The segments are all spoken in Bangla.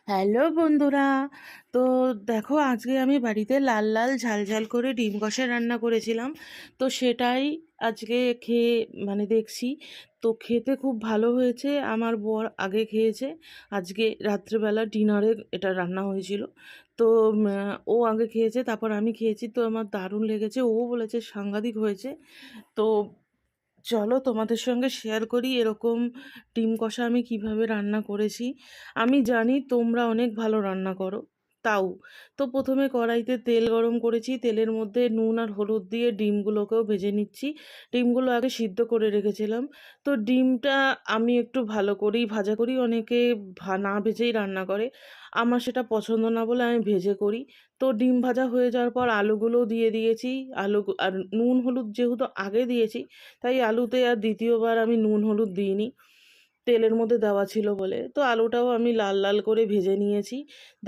হ্যালো বন্ধুরা। তো দেখো, আজকে আমি বাড়িতে লাল লাল ঝাল ঝাল করে ডিম কষা রান্না করেছিলাম। তো সেটাই আজকে খেয়ে দেখছি। তো খেতে খুব ভালো হয়েছে। আমার বর আগে খেয়েছে, আজকে রাত্রেবেলা ডিনারে এটা রান্না হয়েছিল। তো ও আগে খেয়েছে, তারপর আমি খেয়েছি। তো আমার দারুণ লেগেছে, ও বলেছে সাংঘাতিক হয়েছে। তো চলো তোমাদের সঙ্গে শেয়ার করি এরকম ডিম কষা আমি কিভাবে রান্না করেছি। আমি জানি তোমরা অনেক ভালো রান্না করো, তাও তো প্রথমে কড়াইতে তেল গরম করেছি, তেলের মধ্যে নুন আর হলুদ দিয়ে ডিমগুলোকেও ভেজে নিচ্ছি। ডিমগুলো আগে সিদ্ধ করে রেখেছিলাম। তো ডিমটা আমি একটু ভালো করেই ভাজা করি, অনেকে না ভেজেই রান্না করে। আমার সেটা পছন্দ না বলে আমি ভেজে করি। তো ডিম ভাজা হয়ে যাওয়ার পর আলুগুলোও দিয়ে দিয়েছি। আলু আর নুন হলুদ যেহেতু আগে দিয়েছি, তাই আলুতে আর দ্বিতীয়বার আমি নুন হলুদ দিইনি, তেলের মধ্যে দেওয়া ছিল বলে। তো আলুটাও আমি লাল লাল করে ভেজে নিয়েছি।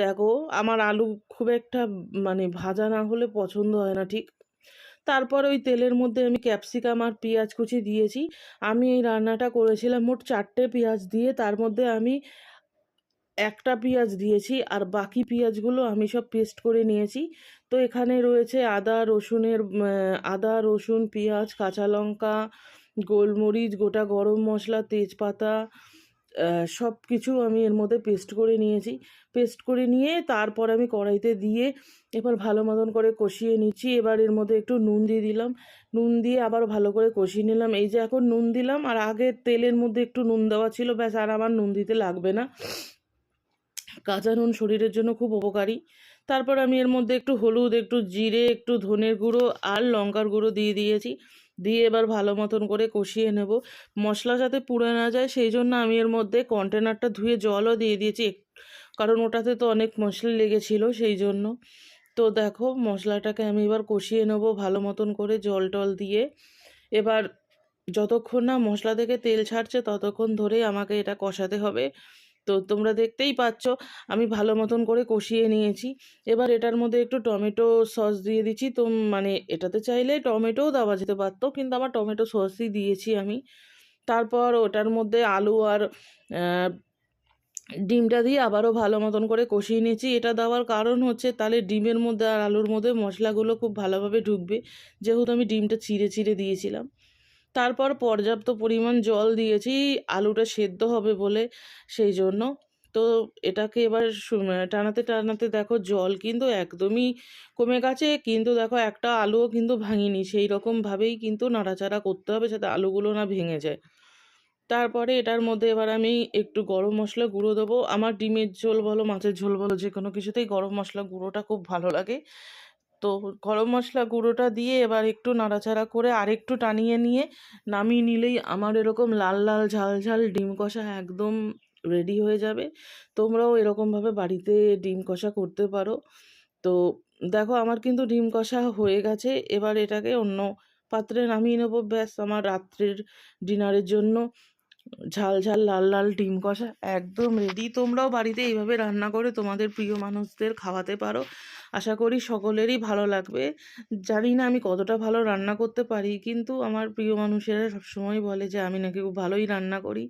দেখো, আমার আলু খুব একটা ভাজা না হলে পছন্দ হয় না ঠিক। তারপর ওই তেলের মধ্যে আমি ক্যাপসিকাম আর পেঁয়াজ কুচি দিয়েছি। আমি এই রান্নাটা করেছিলাম মোট 4টে পেঁয়াজ দিয়ে, তার মধ্যে আমি একটা পেঁয়াজ দিয়েছি আর বাকি পেঁয়াজগুলো আমি সব পেস্ট করে নিয়েছি। তো এখানে রয়েছে আদা রসুন পেঁয়াজ কাঁচা লঙ্কা গোলমরিচ গোটা গরম মশলা তেজপাতা, সব কিছু আমি এর মধ্যে পেস্ট করে নিয়েছি। পেস্ট করে নিয়ে তারপর আমি কড়াইতে দিয়ে এবার ভালো মতন করে কষিয়ে নিচ্ছি। এবার এর মধ্যে একটু নুন দিয়ে দিলাম, নুন দিয়ে আবার ভালো করে কষিয়ে নিলাম। এই যে এখন নুন দিলাম, আর আগে তেলের মধ্যে একটু নুন দেওয়া ছিল, ব্যাস, আর আমার নুন দিতে লাগবে না। কাঁচা নুন শরীরের জন্য খুব উপকারী। তারপর আমি এর মধ্যে একটু হলুদ, একটু জিরে, একটু ধনের গুঁড়ো আর লঙ্কার গুঁড়ো দিয়ে দিয়েছি। দিয়ে এবার ভালো মতন করে কষিয়ে নেব। মশলা যাতে পুড়ে না যায় সেই জন্য আমি এর মধ্যে কন্টেনারটা ধুয়ে জলও দিয়ে দিয়েছি, কারণ ওটাতে তো অনেক মশলা লেগেছিল সেই জন্য। তো দেখো, মশলাটাকে আমি এবার কষিয়ে নেব ভালো মতন করে জল টল দিয়ে। এবার যতক্ষণ না মশলা থেকে তেল ছাড়ছে ততক্ষণ ধরে আমাকে এটা কষাতে হবে। তো তোমরা দেখতেই পাচ্ছ আমি ভালো মতন করে কষিয়ে নিয়েছি। এবার এটার মধ্যে একটু টমেটো সস দিয়ে দিচ্ছি। তো এটাতে চাইলে টমেটোও দেওয়া যেতে পারতো, কিন্তু আমার টমেটো সসই দিয়েছি আমি। তারপর ওটার মধ্যে আলু আর ডিমটা দিয়ে আবারও ভালো মতন করে কষিয়ে নিয়েছি। এটা দেওয়ার কারণ হচ্ছে তাহলে ডিমের মধ্যে আর আলুর মধ্যে মশলাগুলো খুব ভালোভাবে ঢুকবে, যেহেতু আমি ডিমটা চিড়ে চিড়ে দিয়েছিলাম। তারপর পর্যাপ্ত পরিমাণ জল দিয়েছি, আলুটা সেদ্ধ হবে বলে, সেই জন্য। তো এটাকে এবার টানাতে টানাতে দেখো জল কিন্তু একদমই কমে গেছে, কিন্তু দেখো একটা আলুও কিন্তু ভাঙিনি। সেই রকমভাবেই কিন্তু নাড়াচাড়া করতে হবে যাতে আলুগুলো না ভেঙে যায়। তারপরে এটার মধ্যে এবার আমি একটু গরম মশলা গুঁড়ো দেবো। আমার ডিমের ঝোল বলো মাছের ঝোল বলো যে কোনো কিছুতেই গরম মশলা গুঁড়োটা খুব ভালো লাগে। তো গরম মশলা গুঁড়োটা দিয়ে এবার একটু নাড়াচাড়া করে আরেকটু টানিয়ে নিয়ে নামিয়ে নিলেই আমার এরকম লাল লাল ঝাল ঝাল ডিম কষা একদম রেডি হয়ে যাবে। তোমরাও এরকমভাবে বাড়িতে ডিম কষা করতে পারো। তো দেখো, আমার কিন্তু ডিম কষা হয়ে গেছে। এবার এটাকে অন্য পাত্রে নামিয়ে নেবো, ব্যাস, আমার রাত্রের ডিনারের জন্য ঝাল ঝাল লাল লাল ডিম কষা একদম রেডি। তোমরাও বাড়িতে এইভাবে রান্না করে তোমাদের প্রিয় মানুষদের খাওয়াতে পারো। আশা করি সকলেরই ভালো লাগবে। জানি না আমি কতটা ভালো রান্না করতে পারি, কিন্তু আমার প্রিয় মানুষেরা সবসময় বলে যে আমি নাকি খুব ভালোই রান্না করি।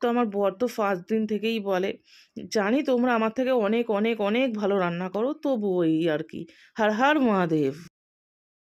তো আমার বর তো ফার্স্ট দিন থেকেই বলে। জানি তোমরা আমার থেকে অনেক অনেক অনেক ভালো রান্না করো, তবুও এই আর কি। হর হর মহাদেব।